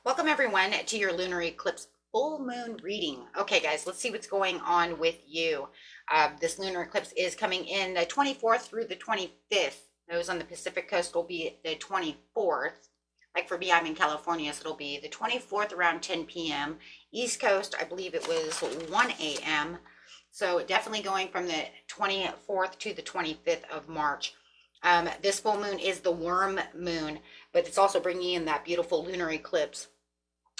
Welcome everyone to your lunar eclipse full moon reading. Okay, guys, let's see what's going on with you. This lunar eclipse is coming in the 24th through the 25th. Those on the Pacific coast will be the 24th. Like for me, I'm in California, so it'll be the 24th around 10 p.m. East Coast, I believe it was 1 a.m. So definitely going from the 24th to the 25th of March. This full moon is the worm moon, but it's also bringing in that beautiful lunar eclipse.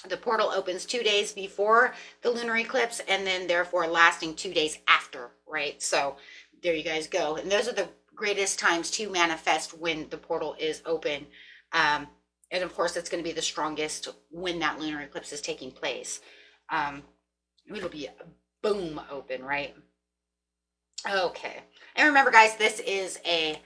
The portal opens 2 days before the lunar eclipse and then therefore lasting 2 days after, right? So there you guys go. And those are the greatest times to manifest when the portal is open. And of course, it's going to be the strongest when that lunar eclipse is taking place. It'll be boom open, right? Okay. And remember, guys, this is a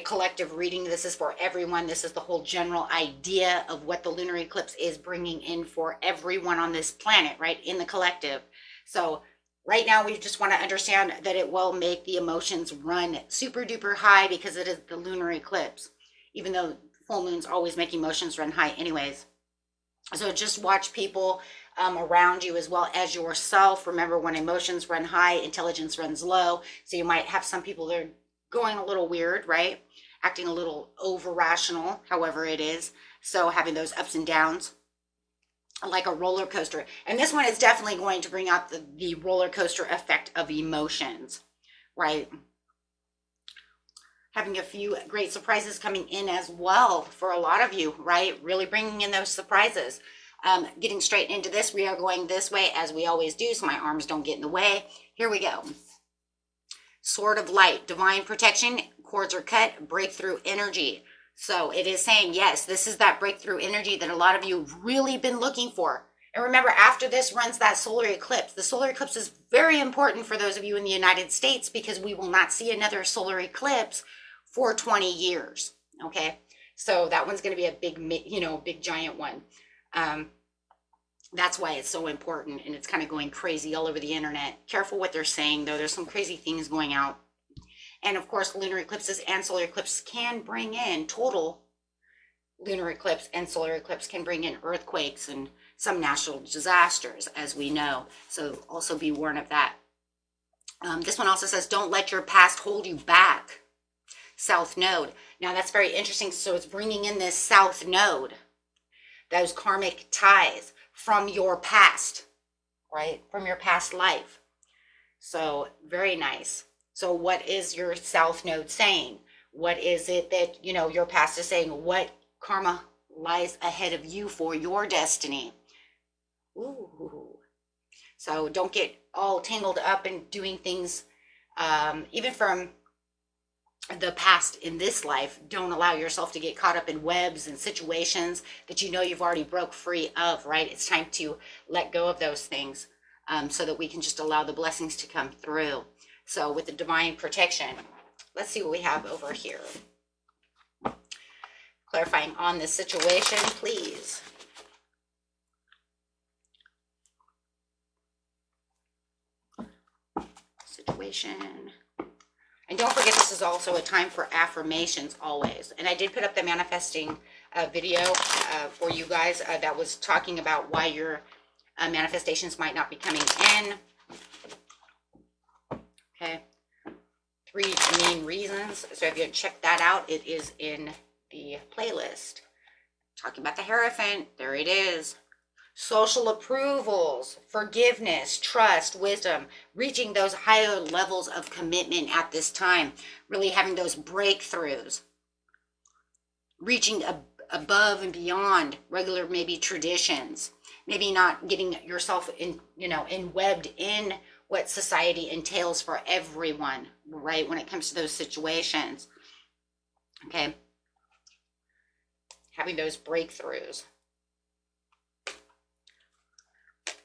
collective reading. This is for everyone. This is the whole general idea of what the lunar eclipse is bringing in for everyone on this planet, right? In the collective. So right now we just want to understand that it will make the emotions run super duper high because it is the lunar eclipse, even though full moons always make emotions run high anyways. So just watch people around you as well as yourself. Remember, when emotions run high, intelligence runs low. So you might have some people that are going a little weird, right? Acting a little over rational, however it is. So having those ups and downs like a roller coaster. And this one is definitely going to bring out the roller coaster effect of emotions, right? Having a few great surprises coming in as well for a lot of you, right? Really bringing in those surprises. Getting straight into this, we are going this way as we always do, so my arms don't get in the way. Here we go. Sword of light, divine protection, cords are cut, breakthrough energy. So it is saying, yes, this is that breakthrough energy that a lot of you have really been looking for. And remember, after this runs that solar eclipse. The solar eclipse is very important for those of you in the United States because we will not see another solar eclipse for 20 years. Okay. So that one's going to be a big, big giant one. That's why it's so important, and it's kind of going crazy all over the internet. Careful what they're saying, though. There's some crazy things going out. And of course, lunar eclipses and solar eclipses can bring in total lunar eclipse and solar eclipse can bring in earthquakes and some natural disasters, as we know. So also be warned of that. This one also says, don't let your past hold you back. South node. Now that's very interesting. So it's bringing in this south node, those karmic ties from your past, right? From your past life. So very nice. So what is your south node saying? What is it that, your past is saying? What karma lies ahead of you for your destiny? Ooh. So don't get all tangled up in doing things, even from the past in this life. Don't allow yourself to get caught up in webs and situations that you've already broke free of, right? It's time to let go of those things so that we can just allow the blessings to come through. So with the divine protection, let's see what we have over here. Clarifying on this situation, please. Situation. And don't forget, this is also a time for affirmations always. And I did put up the manifesting video for you guys that was talking about why your manifestations might not be coming in. Okay. 3 main reasons. So if you check that out, it is in the playlist. Talking about the Hierophant, there it is. Social approvals, forgiveness, trust, wisdom, reaching those higher levels of commitment at this time, really having those breakthroughs, reaching above and beyond regular maybe traditions, maybe not getting yourself webbed in what society entails for everyone, right? When it comes to those situations, okay, having those breakthroughs.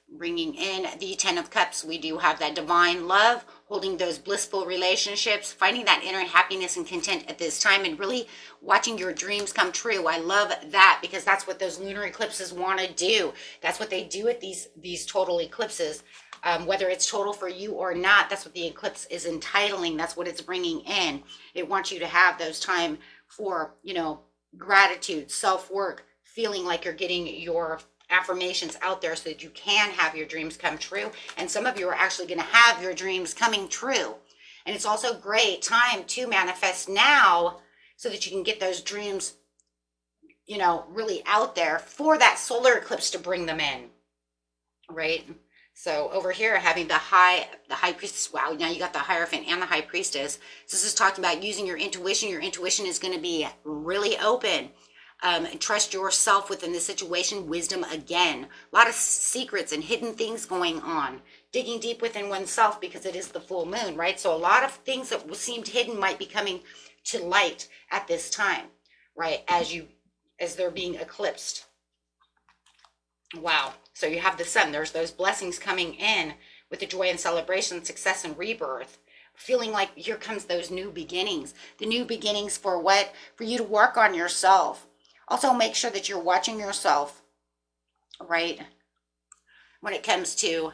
Bringing in the 10 of Cups, we do have that divine love, holding those blissful relationships, finding that inner happiness and content at this time, and really watching your dreams come true. I love that because that's what those lunar eclipses want to do. That's what they do at these total eclipses. Whether it's total for you or not, that's what the eclipse is entitling. That's what it's bringing in. It wants you to have those time for, gratitude, self-work, feeling like you're getting your affirmations out there so that you can have your dreams come true. And some of you are actually going to have your dreams coming true. And it's also a great time to manifest now so that you can get those dreams, you know, really out there for that solar eclipse to bring them in, right? So over here, having the high priestess. Wow, now you got the Hierophant and the high priestess. So this is talking about using your intuition. Your intuition is going to be really open. Trust yourself within the situation. Wisdom again. A lot of secrets and hidden things going on. Digging deep within oneself because it is the full moon, right? So a lot of things that seemed hidden might be coming to light at this time, right? As they're being eclipsed. Wow. So you have the sun. There's those blessings coming in with the joy and celebration, success and rebirth. Feeling like here comes those new beginnings. The new beginnings for what? For you to work on yourself. Also make sure that you're watching yourself, right? When it comes to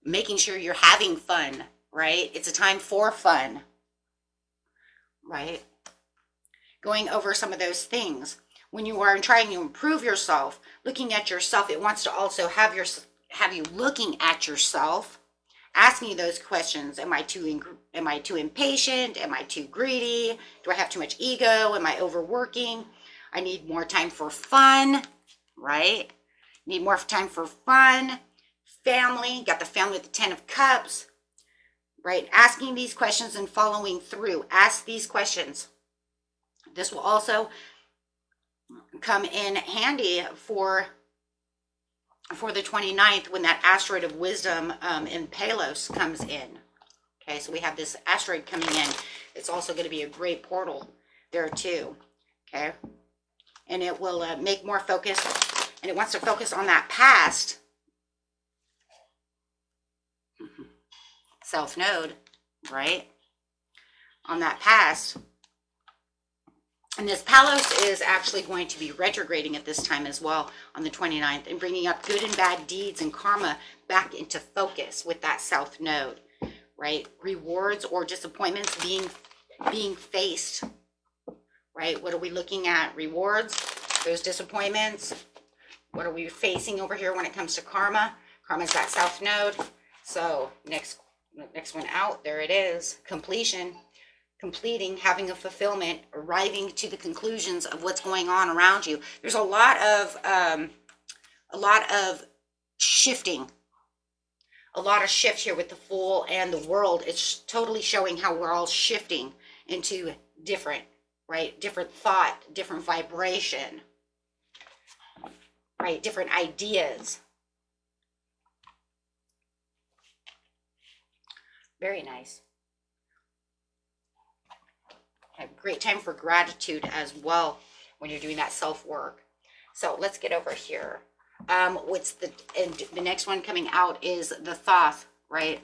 making sure you're having fun, right? It's a time for fun, right? Going over some of those things. When you are trying to improve yourself, looking at yourself, it wants to also have you looking at yourself, asking you those questions. Am I too impatient? Am I too greedy? Do I have too much ego? Am I overworking? I need more time for fun, right? Need more time for fun. Family, got the family with the 10 of Cups, right? Asking these questions and following through. Ask these questions. This will also come in handy for the 29th when that asteroid of wisdom in Palos comes in. Okay, so we have this asteroid coming in. It's also going to be a great portal there too. Okay, and it will make more focus, and it wants to focus on that past South Node, right? On that past. And this Palos is actually going to be retrograding at this time as well on the 29th and bringing up good and bad deeds and karma back into focus with that South Node, right? Rewards or disappointments being faced, right? What are we looking at? Rewards, those disappointments. What are we facing over here when it comes to karma? Karma's that South Node. So next one out, there it is, completion. Completing, having a fulfillment, arriving to the conclusions of what's going on around you. There's a lot of shifting, a lot of shift here with the Fool and the World. It's totally showing how we're all shifting into different, right? Different thought, different vibration, right? Different ideas. Very nice. A great time for gratitude as well when you're doing that self-work. So let's get over here. What's the next one coming out is the Thoth, right?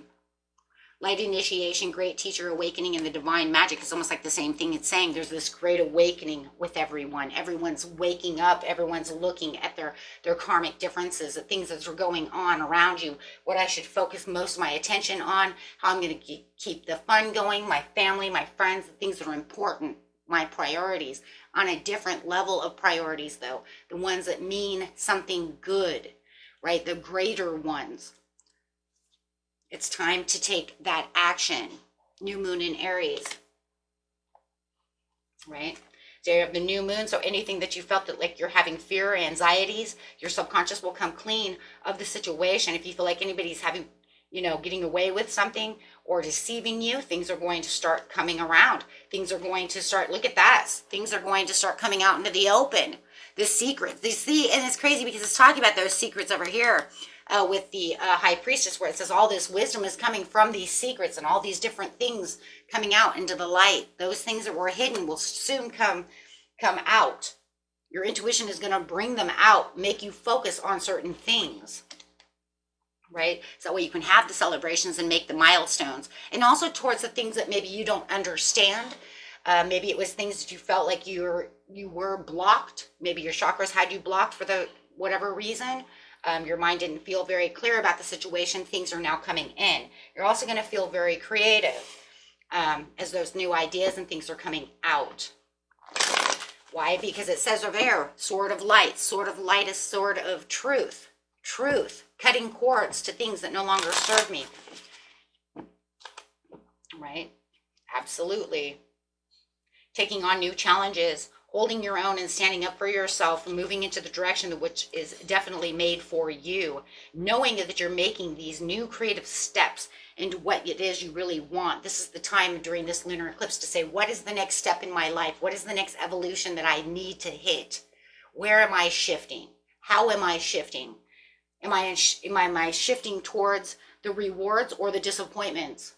Light initiation, great teacher, awakening, and the divine magic. It's almost like the same thing. It's saying there's this great awakening with everyone. Everyone's waking up. Everyone's looking at their karmic differences, the things that are going on around you. What I should focus most of my attention on, how I'm going to keep the fun going, my family, my friends, the things that are important, my priorities. On a different level of priorities, though. The ones that mean something good, right? The greater ones. It's time to take that action. New moon in Aries, right? So you have the new moon. So anything that you felt that like you're having fear or anxieties, your subconscious will come clean of the situation. If you feel like anybody's having, getting away with something or deceiving you, things are going to start coming around. Things are going to start, look at that. Things are going to start coming out into the open. The secrets, and it's crazy because it's talking about those secrets over here. With the high priestess, where it says all this wisdom is coming from these secrets and all these different things coming out into the light. Those things that were hidden will soon come out. Your intuition is going to bring them out, make you focus on certain things, right? So that way you can have the celebrations and make the milestones, and also towards the things that maybe you don't understand. Maybe it was things that you felt like you were blocked. Maybe your chakras had you blocked for whatever reason. Your mind didn't feel very clear about the situation. Things are now coming in. You're also going to feel very creative as those new ideas and things are coming out. Why? Because it says over there, sword of light. Sword of light is sword of truth. Truth. Cutting cords to things that no longer serve me. Right? Absolutely. Taking on new challenges, holding your own and standing up for yourself and moving into the direction which is definitely made for you. Knowing that you're making these new creative steps into what it is you really want. This is the time during this lunar eclipse to say, what is the next step in my life? What is the next evolution that I need to hit? Where am I shifting? How am I shifting? Am I shifting towards the rewards or the disappointments?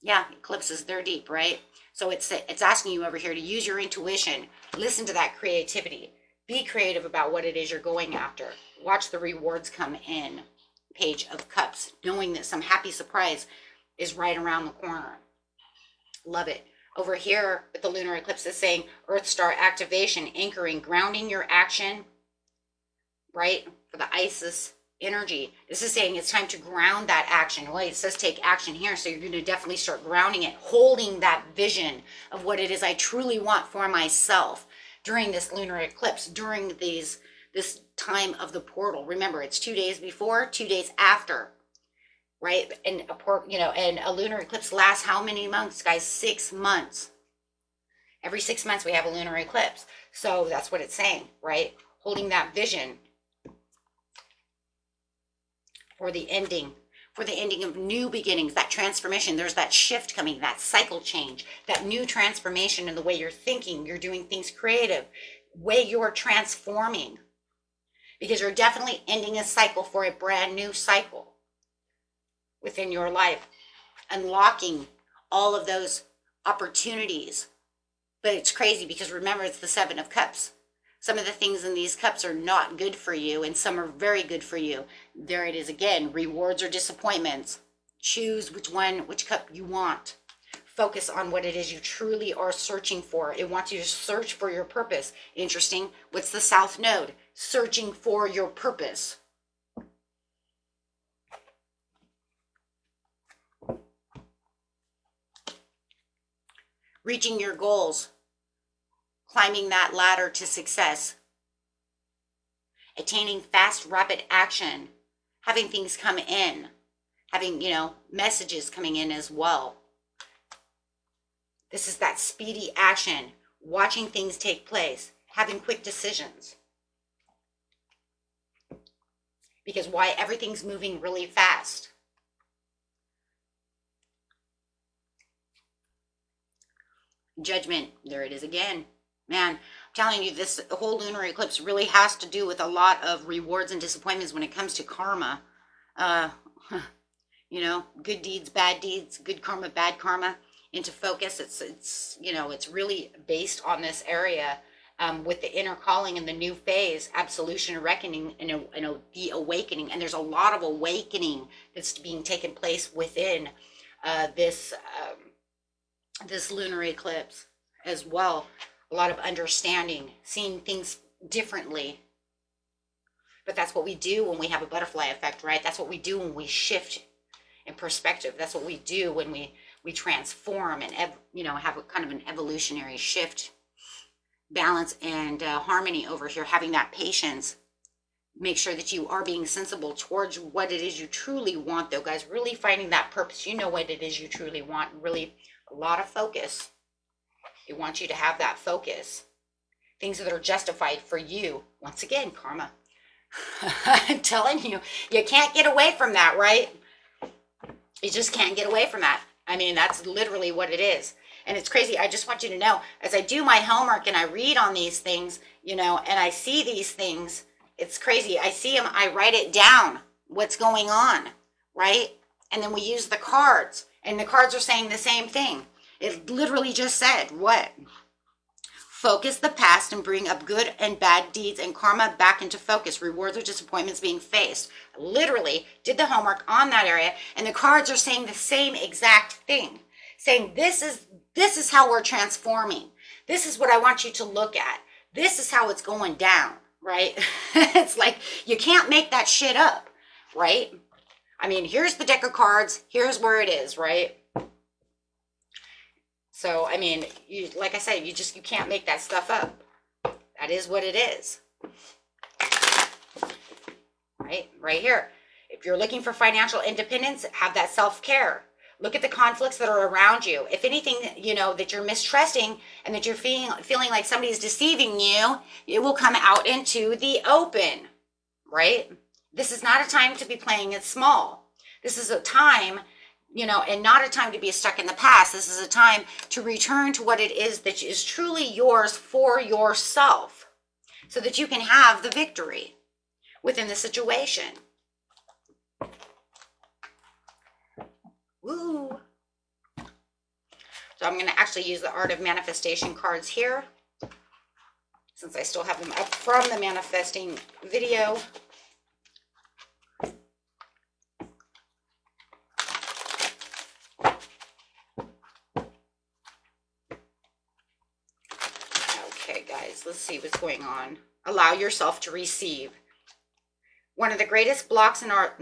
Yeah, eclipses, they're deep, right? So it's asking you over here to use your intuition, listen to that creativity, be creative about what it is you're going after. Watch the rewards come in. Page of Cups, knowing that some happy surprise is right around the corner. Love it. Over here with the lunar eclipse is saying Earth Star activation, anchoring, grounding your action, right? For the Isis energy. This is saying it's time to ground that action. Well, it says take action here, so you're going to definitely start grounding it, holding that vision of what it is I truly want for myself during this lunar eclipse, during this time of the portal. Remember, it's 2 days before, 2 days after, right? And a lunar eclipse lasts how many months, guys? 6 months. Every 6 months we have a lunar eclipse. So that's what it's saying, right? Holding that vision for the ending of new beginnings, that transformation. There's that shift coming, that cycle change, that new transformation in the way you're thinking, you're doing things creative, way you're transforming, because you're definitely ending a cycle for a brand new cycle within your life, unlocking all of those opportunities. But it's crazy because remember, it's the Seven of Cups. Some of the things in these cups are not good for you, and some are very good for you. There it is again, rewards or disappointments. Choose which cup you want. Focus on what it is you truly are searching for. It wants you to search for your purpose. Interesting. What's the South Node? Searching for your purpose. Reaching your goals. Climbing that ladder to success, attaining fast, rapid action, having things come in, having, messages coming in as well. This is that speedy action, watching things take place, having quick decisions. Because why? Everything's moving really fast. Judgment, there it is again. Man, I'm telling you, this whole lunar eclipse really has to do with a lot of rewards and disappointments when it comes to karma. Good deeds, bad deeds, good karma, bad karma, into focus. It's really based on this area with the inner calling and the new phase, absolution, reckoning, and the awakening. And there's a lot of awakening that's being taken place within this lunar eclipse as well. A lot of understanding, seeing things differently. But that's what we do when we have a butterfly effect, right? That's what we do when we shift in perspective. That's what we do when we transform and have a kind of an evolutionary shift, balance and harmony over here. Having that patience. Make sure that you are being sensible towards what it is you truly want, though, guys. Really finding that purpose. You know what it is you truly want. Really a lot of focus. It wants you to have that focus. Things that are justified for you. Once again, karma. I'm telling you, you can't get away from that, right? You just can't get away from that. I mean, that's literally what it is. And it's crazy. I just want you to know, as I do my homework and I read on these things, and I see these things, it's crazy. I see them, I write it down, what's going on, right? And then we use the cards, and the cards are saying the same thing. It literally just said, what? Focus the past and bring up good and bad deeds and karma back into focus. Rewards or disappointments being faced. Literally did the homework on that area, and the cards are saying the same exact thing. Saying this is how we're transforming. This is what I want you to look at. This is how it's going down, right? It's like you can't make that shit up, right? I mean, here's the deck of cards. Here's where it is, right? So, I mean, like I said, you can't make that stuff up. That is what it is. Right here. If you're looking for financial independence, have that self-care. Look at the conflicts that are around you. If anything, you know, that you're mistrusting and that you're feeling like somebody's deceiving you, it will come out into the open, right? This is not a time to be playing it small. This is a time, you know, and not a time to be stuck in the past. This is a time to return to what it is that is truly yours for yourself so that you can have the victory within the situation. Woo! So I'm going to actually use the Art of Manifestation cards here, since I still have them up from the manifesting video. Okay, guys, let's see what's going on. Allow yourself to receive. One of the greatest blocks in our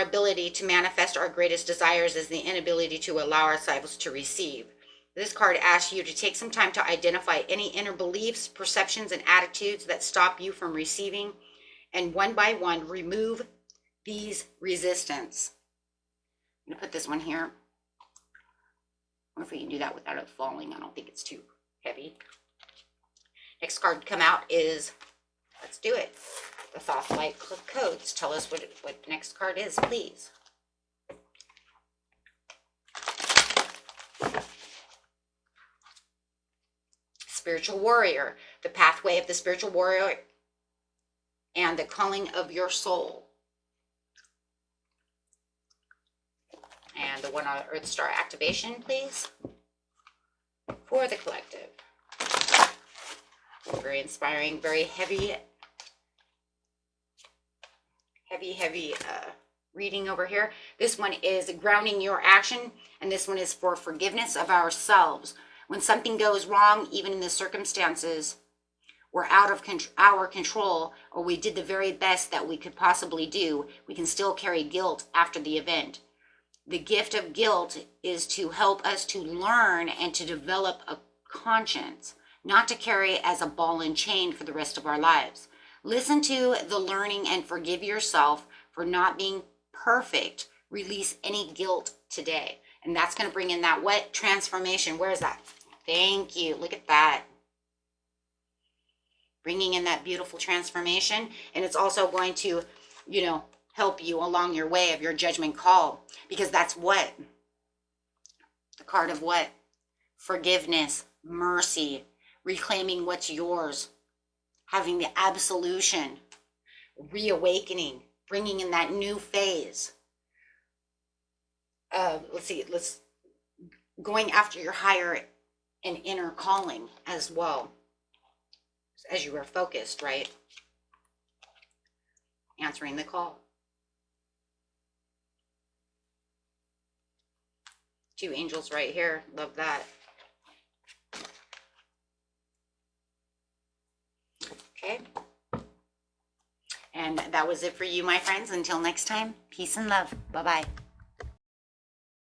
ability to manifest our greatest desires is the inability to allow ourselves to receive. This card asks you to take some time to identify any inner beliefs, perceptions, and attitudes that stop you from receiving, and one by one remove these resistance. I'm going to put this one here. I wonder if we can do that without it falling. I don't think it's too heavy. Next card to come out is, let's do it. The Thoth Light Codes. Tell us what the next card is, please. Spiritual Warrior. The pathway of the spiritual warrior and the calling of your soul. And the one on Earth Star activation, please. For the collective. Very inspiring, very heavy reading over here. This one is grounding your action, and this one is for forgiveness of ourselves. When something goes wrong, even in the circumstances were out of our control, or we did the very best that we could possibly do, we can still carry guilt after the event. The gift of guilt is to help us to learn and to develop a conscience, not to carry as a ball and chain for the rest of our lives. Listen to the learning and forgive yourself for not being perfect. Release any guilt today. And that's going to bring in that what? Transformation. Where is that? Thank you. Look at that. Bringing in that beautiful transformation. And it's also going to, you know, help you along your way of your judgment call. Because that's what? The card of what? Forgiveness, mercy, reclaiming what's yours. Having the absolution, reawakening, bringing in that new phase. Going after your higher and inner calling as well, as you are focused, right? Answering the call. 2 angels right here. Love that. Okay. And that was it for you, my friends. Until next time, peace and love. Bye-bye.